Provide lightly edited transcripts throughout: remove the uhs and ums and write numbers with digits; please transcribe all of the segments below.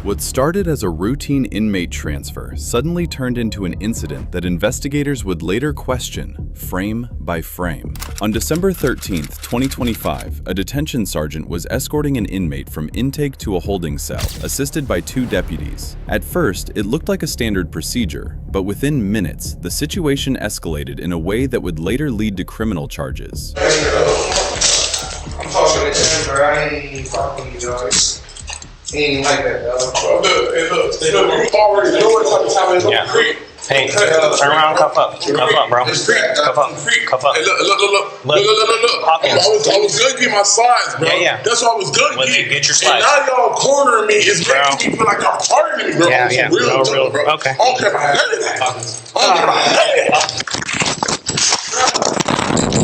What started as a routine inmate transfer suddenly turned into an incident that investigators would later question frame by frame. On December 13, 2025, a detention sergeant was escorting an inmate from intake to a holding cell, assisted by 2 deputies. At first, it looked like a standard procedure, but within minutes, the situation escalated in a way that would later lead to criminal charges. I'm talking to him, bro. I ain't fucking you, guys. He ain't like that, dog. Look, already know it like time it's yeah. Hey, turn around, cuff up, bro. Cuff up. Hey, look. Hawkins. I was gonna get my slides, bro. Yeah. That's what I was gonna Get your slides. And now y'all cornering me is making me feel like I'm targeting me, bro. Yeah. Real talk, bro. Okay. I don't care about that.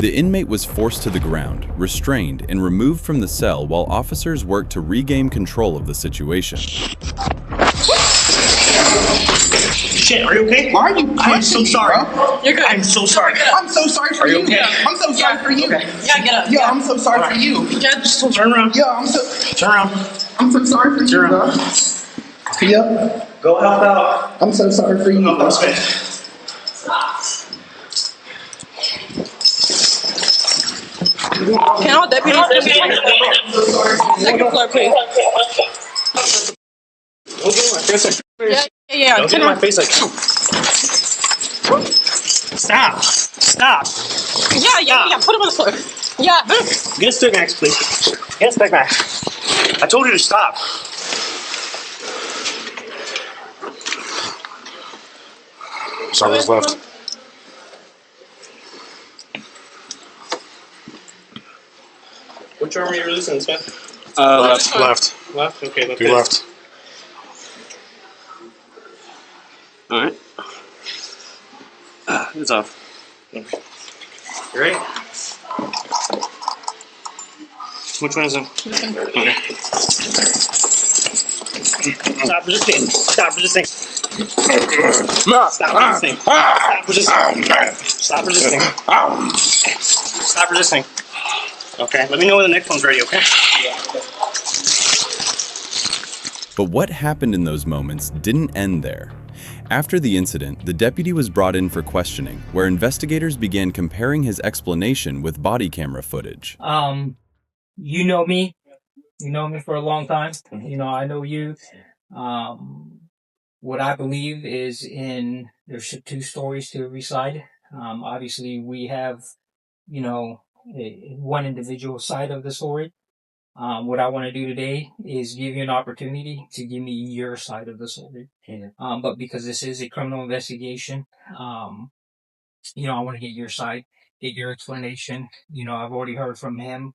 The inmate was forced to the ground, restrained, and removed from the cell while officers worked to regain control of the situation. Shit, are you okay? Why are you? I'm so sorry. You're good. I'm so sorry. I'm so sorry for you. Okay? I'm so sorry for you. Okay. Yeah, get up. Yeah, I'm so sorry for you. Yeah, just turn around. Yeah, Turn around. I'm so sorry for you, bro. Yep. Go help out. I'm so sorry for you. No, that's good. Can all deputies second floor, please? Don't get in my face like. Yeah. Don't get in my face like. Stop. Yeah. Put him on the floor. Yeah. Get a stick max, please. Get a stick max. I told you to stop. Sergeant's left. Which arm are you releasing, Smith? Left. Left? Okay, left. He left. Alright. It's off. You ready? Which one is it? Okay. Stop resisting. Stop resisting. Stop resisting. Okay, let me know when the next one's ready, okay? But what happened in those moments didn't end there. After the incident, the deputy was brought in for questioning, where investigators began comparing his explanation with body camera footage. You know me. You know me for a long time. You know, I know you. What I believe is there's 2 stories to every side. Obviously we have, one individual side of the story. What I want to do today is give you an opportunity to give me your side of the story. But because this is a criminal investigation, I want to get your side, get your explanation. I've already heard from him.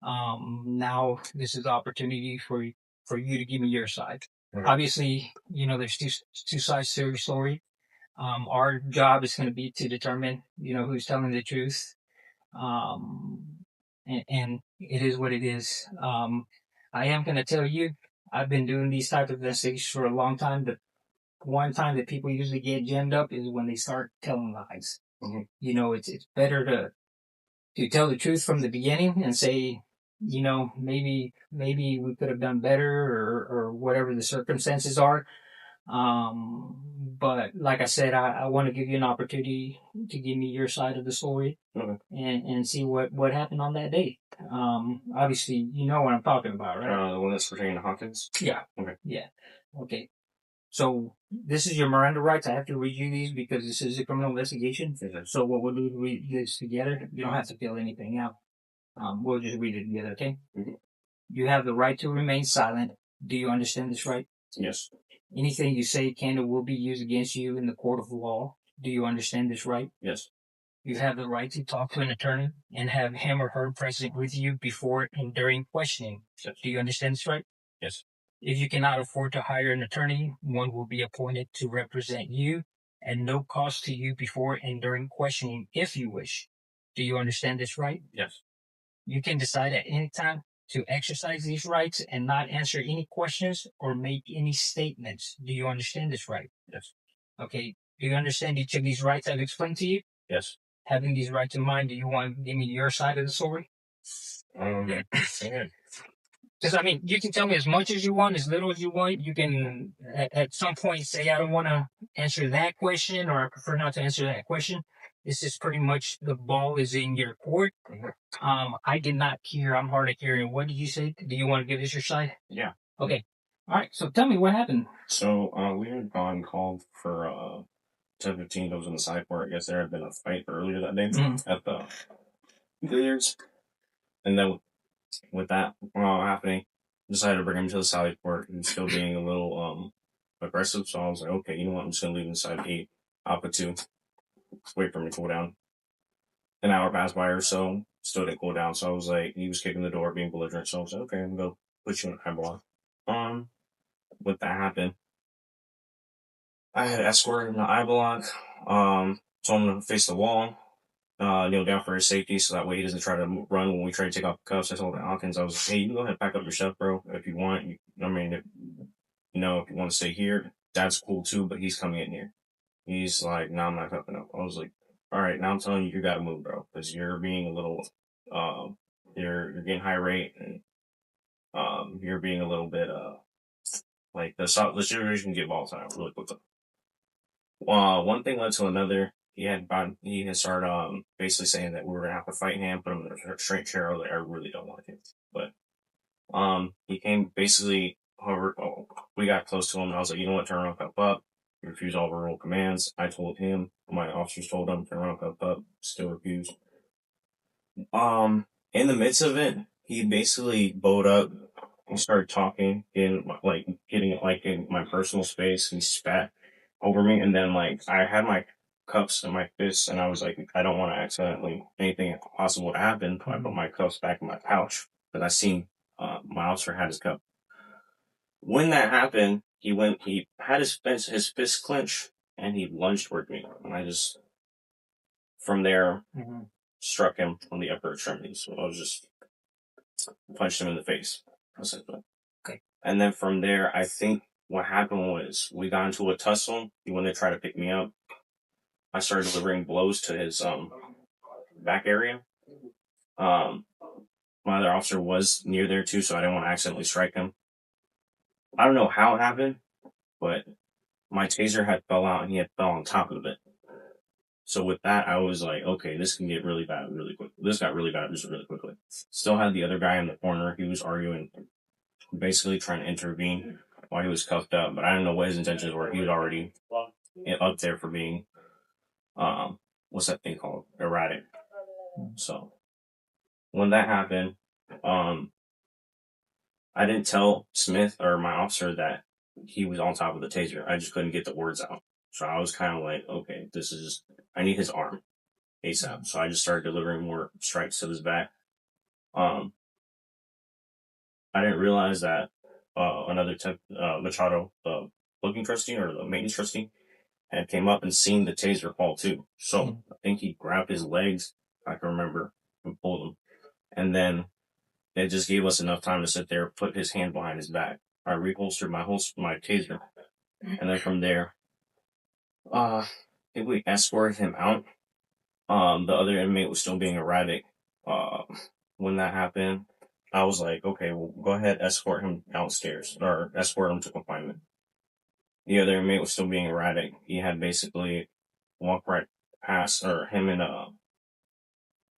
Now this is the opportunity for you to give me your side. Obviously, there's two sides to every story. Our job is going to be to determine, who's telling the truth. And it is what it is. I am going to tell you, I've been doing these type of investigations for a long time. The one time that people usually get jammed up is when they start telling lies. It's better to tell the truth from the beginning and say, maybe we could have done better or whatever the circumstances are. But like I said, I want to give you an opportunity to give me your side of the story and see what happened on that day. Obviously, you know what I'm talking about, right? The one that's pertaining to Hawkins? Yeah. Okay. Yeah. Okay. So this is your Miranda rights. I have to read you these because this is a criminal investigation. So what we'll do is read this together. You don't have to fill anything out. We'll just read it together, okay? Mm-hmm. You have the right to remain silent. Do you understand this right? Yes. Anything you say can or will be used against you in the court of law. Do you understand this right? Yes. You have the right to talk to an attorney and have him or her present with you before and during questioning. Yes. Do you understand this right? Yes. If you cannot afford to hire an attorney, one will be appointed to represent you at no cost to you before and during questioning if you wish. Do you understand this right? Yes. You can decide at any time to exercise these rights and not answer any questions or make any statements. Do you understand this right? Yes. Okay. Do you understand each of these rights I've explained to you? Yes. Having these rights in mind, do you want to give me your side of the story? Yeah. Because, I mean, you can tell me as much as you want, as little as you want. You can, at some point, say, I don't want to answer that question, or I prefer not to answer that question. This is pretty much the ball is in your court. I did not hear. I'm hard of hearing. What did you say? Do you want to give us your side? Yeah. Okay. All right. So tell me what happened. So we had gone called for 10:15. That was in the side court. I guess there had been a fight earlier that day at the billiards, and then with that happening, decided to bring him to the side court and still being a little aggressive. So I was like, okay, you know what? I'm just gonna leave him inside 8, op at 2, wait for him to cool down. An hour passed by or so, still didn't cool down. So I was like, he was kicking the door, being belligerent. So I was like, okay, I'm gonna go put you in a eyeball. With that happened, I had escorted in the eye block, told him to face the wall, kneel down for his safety so that way he doesn't try to run when we try to take off the cuffs. I told Hawkins, I was like, hey, you can go ahead and pack up your stuff, bro, if you want. If you want to stay here, Dad's cool too, but he's coming in here. He's like, no, I'm not cuffing up. I was like, all right, now I'm telling you, you gotta move, bro, because you're being a little, you're getting high rate, and you're being a little bit, like the situation can get volatile really quickly. One thing led to another. He had started basically saying that we were gonna have to fight him, put him in a restraint chair. I was like, I really don't want to, but he came basically. However, we got close to him, and I was like, you know what, turn around, cuff up. He refused all verbal commands. I told him, my officers told him, turn around, cuff up. Still refused. In the midst of it, he basically bowed up. He started talking, getting in my personal space. He spat over me, and then I had my cuffs in my fists, and I was like, I don't want to accidentally anything possible to happen. So I put my cuffs back in my pouch, but I seen my officer had his cuff. When that happened, he had his fist clenched, and he lunged toward me, and I just from there struck him on the upper extremity. So I was just punched him in the face, essentially. Okay. And then from there, I think what happened was we got into a tussle. He wanted to try to pick me up. I started delivering blows to his back area. My other officer was near there too, so I didn't want to accidentally strike him. I don't know how it happened, but my taser had fell out and he had fell on top of it. So with that, I was like, okay, this can get really bad really quick. This got really bad just really quickly. Still had the other guy in the corner. He was arguing, basically trying to intervene while he was cuffed up, but I didn't know what his intentions were. He was already up there for being, what's that thing called? Erratic. So when that happened, I didn't tell Smith or my officer that he was on top of the taser. I just couldn't get the words out. So I was kind of like, okay, I need his arm ASAP. So I just started delivering more strikes to his back. I didn't realize that another Machado, the booking trustee or the maintenance trustee, had came up and seen the taser fall too. So I think he grabbed his legs, if I can remember, and pulled him. And then it just gave us enough time to sit there, put his hand behind his back. I reholstered my taser. And then from there, I think we escorted him out. The other inmate was still being erratic. When that happened, I was like, okay, well, go ahead, escort him downstairs, or escort him to confinement. The other inmate was still being erratic. He had basically walked right past, or him and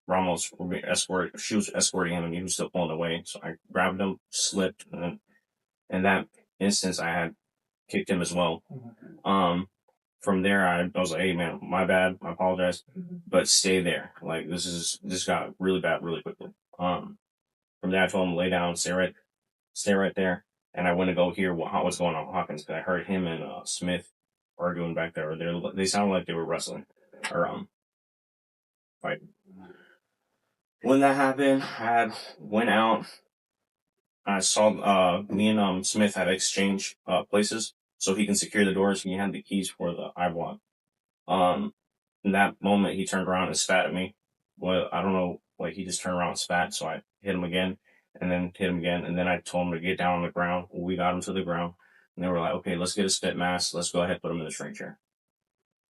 Ramos were being escorted. She was escorting him, and he was still pulling away. So I grabbed him, slipped, and then in that instance, I had kicked him as well. From there, I was like, hey, man, my bad. I apologize. But stay there. Like, this got really bad really quickly. From there, I told him to lay down, stay right there. And I went to go hear what's going on with Hawkins, because I heard him and Smith arguing back there. They sounded like they were wrestling or fighting. When that happened, I went out. I saw me and Smith had exchanged places so he can secure the doors. He had the keys for the eye block. In that moment, he turned around and spat at me. Well, I don't know, he just turned around and spat, so I hit him again, and then hit him again, and then I told him to get down on the ground. We got him to the ground, and they were like, okay, let's get a spit mask. Let's go ahead and put him in the restraint chair.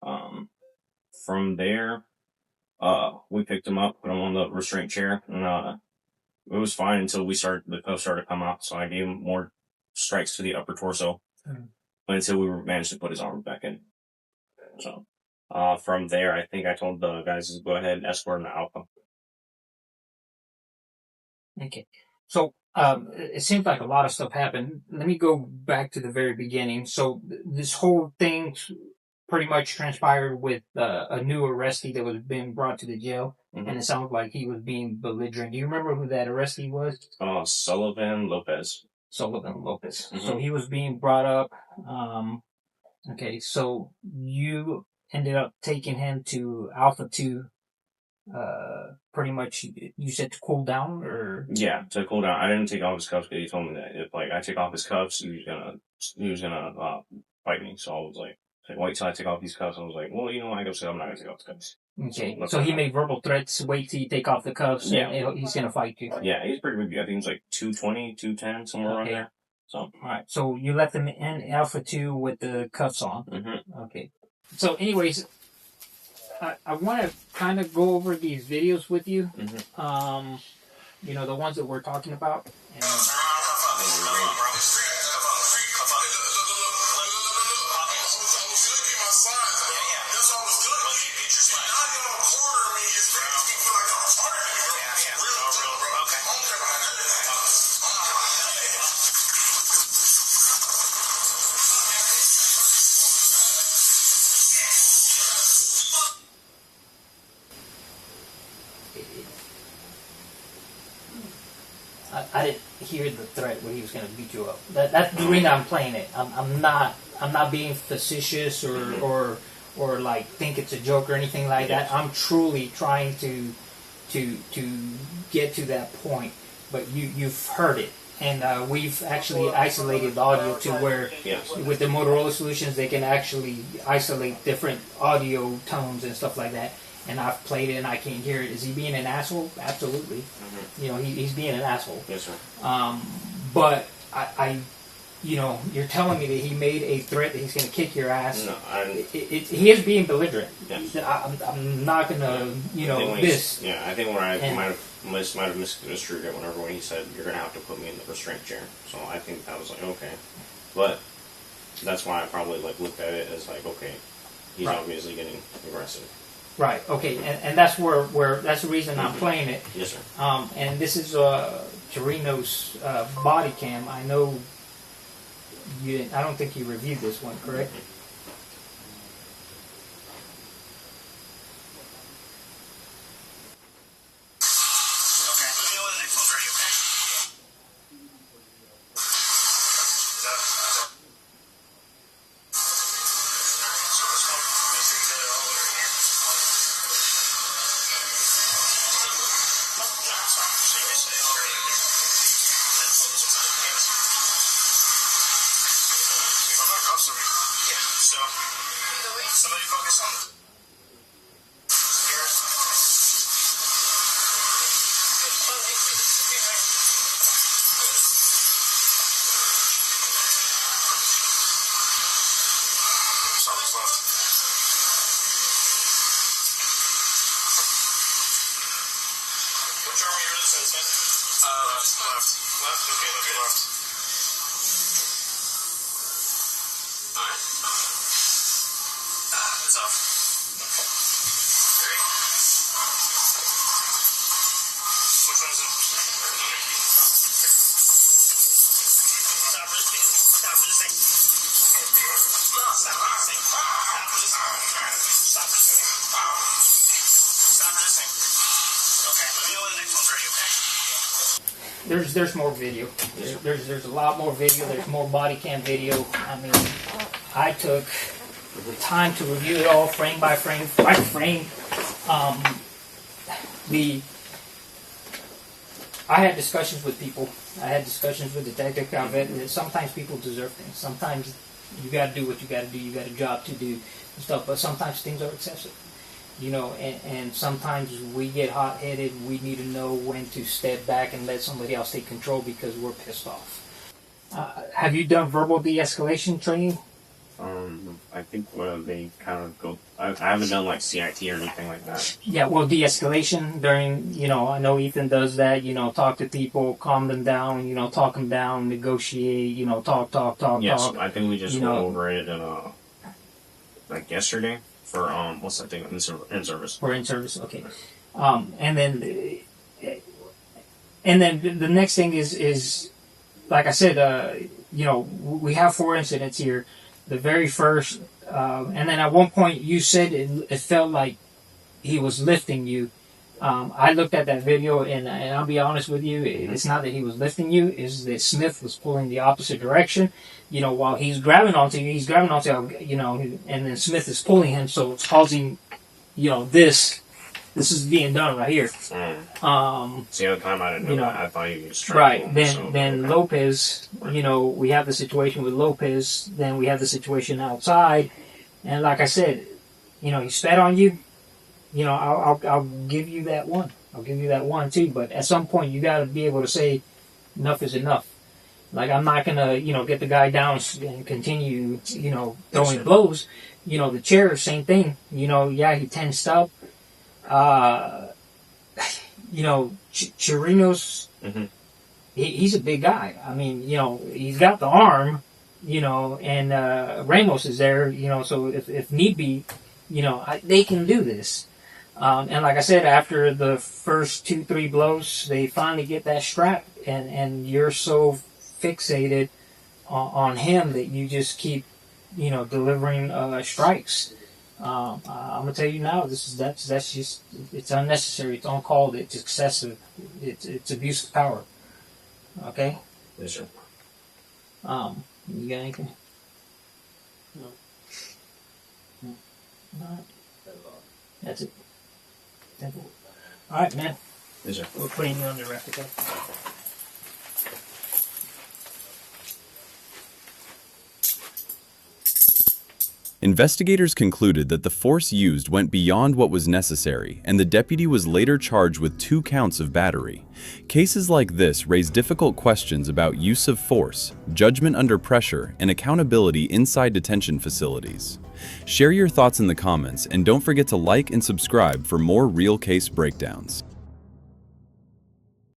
From there, we picked him up, put him on the restraint chair, and it was fine until the cuffs started to come out. So I gave him more strikes to the upper torso until we managed to put his arm back in. So from there, I think I told the guys to go ahead and escort him to Alpha. Okay. So it seems like a lot of stuff happened. Let me go back to the very beginning. So this whole thing pretty much transpired with a new arrestee that was being brought to the jail, and it sounded like he was being belligerent. Do you remember who that arrestee was? Sullivan Lopez. Sullivan Lopez. So he was being brought up. Okay, so you ended up taking him to Alpha 2. Pretty much, you said to cool down, or? Yeah, to cool down. I didn't take off his cuffs because he told me that if I take off his cuffs, he was gonna fight me. So I was like, wait till I take off these cuffs. I was like, well, I go say I'm not gonna take off the cuffs. Okay, so he made verbal threats. Wait till you take off the cuffs. Yeah, and he's gonna fight you. Yeah, he's pretty big. I think he's like 220, 210, somewhere around there. So, all right. So you left him in Alpha 2 with the cuffs on. Okay. So, anyways, I want to kind of go over these videos with you. The ones that we're talking about. And I didn't hear the threat where he was going to beat you up. That's the reason I'm playing it. I'm not being facetious or like think it's a joke or anything like that. I'm truly trying to get to that point. But you've heard it, and we've actually isolated the audio to where with the Motorola solutions they can actually isolate different audio tones and stuff like that. And I've played it and I can't hear it. Is he being an asshole? Absolutely. He's being an asshole. Yes, sir. But I you're telling me that he made a threat that he's going to kick your ass. No, he is being belligerent. Yeah. I'm not going to, this. Yeah, I think I might have misconstrued it when he said, you're going to have to put me in the restraint chair. So I think that was like, okay. But that's why I probably looked at it as okay, he's obviously getting aggressive. Right. Okay. And that's where that's the reason I'm playing it. Yes, sir. And this is Torino's body cam. I know you didn't. I don't think you reviewed this one, correct? Somebody focus on which arm are you really sensitive? Left. Okay, left. Alright. It's off. Ready? Which one is it? Stop resisting. Stop resisting. Stop resisting. Stop resisting. Stop resisting. Okay, let me know when the next one's ready, okay? There's more video. There's a lot more video. There's more body cam video. I mean, I took time to review it all, frame by frame. I had discussions with people. I had discussions with Detective Calvet. Sometimes people deserve things. Sometimes you got to do what you got to do. You got a job to do and stuff. But sometimes things are excessive. And sometimes we get hot-headed. We need to know when to step back and let somebody else take control because we're pissed off. Have you done verbal de-escalation training? I I think they kind of go. I haven't done like CIT or anything like that. Yeah, well, de-escalation during, I know Ethan does that, talk to people, calm them down, talk them down, negotiate, talk. Yes, talk. I think we just went over it like yesterday for what's that thing in service. For in service, okay. And then the next thing is like I said, we have 4 incidents here. The very first, and then at one point you said it felt like he was lifting you. I looked at that video, and I'll be honest with you, it's not that he was lifting you, it's that Smith was pulling the opposite direction. While he's grabbing onto you, and then Smith is pulling him, so it's causing, this is being done right here. See, the other time I didn't know that. I thought he was right. Then Lopez, we have the situation with Lopez. Then we have the situation outside, and like I said, he spat on you. I'll give you that one. I'll give you that one too. But at some point, you got to be able to say, enough is enough. Like, I'm not gonna, get the guy down and continue, throwing blows. The chair, same thing. Yeah, he tensed up. Chirinos, he's a big guy. I mean, he's got the arm, and Ramos is there, so if need be, they can do this. And like I said, after the first 2-3 blows, they finally get that strap, and you're so fixated on him that you just keep, delivering strikes. I'm gonna tell you now, that's just, it's unnecessary, it's uncalled, it's excessive, it's abuse of power. Okay? Yes, sir. You got anything? No. Alright. That's it. Alright, man. Yes, sir. We're putting you on the ref, okay? Investigators concluded that the force used went beyond what was necessary, and the deputy was later charged with 2 counts of battery. Cases like this raise difficult questions about use of force, judgment under pressure, and accountability inside detention facilities. Share your thoughts in the comments, and don't forget to like and subscribe for more real case breakdowns.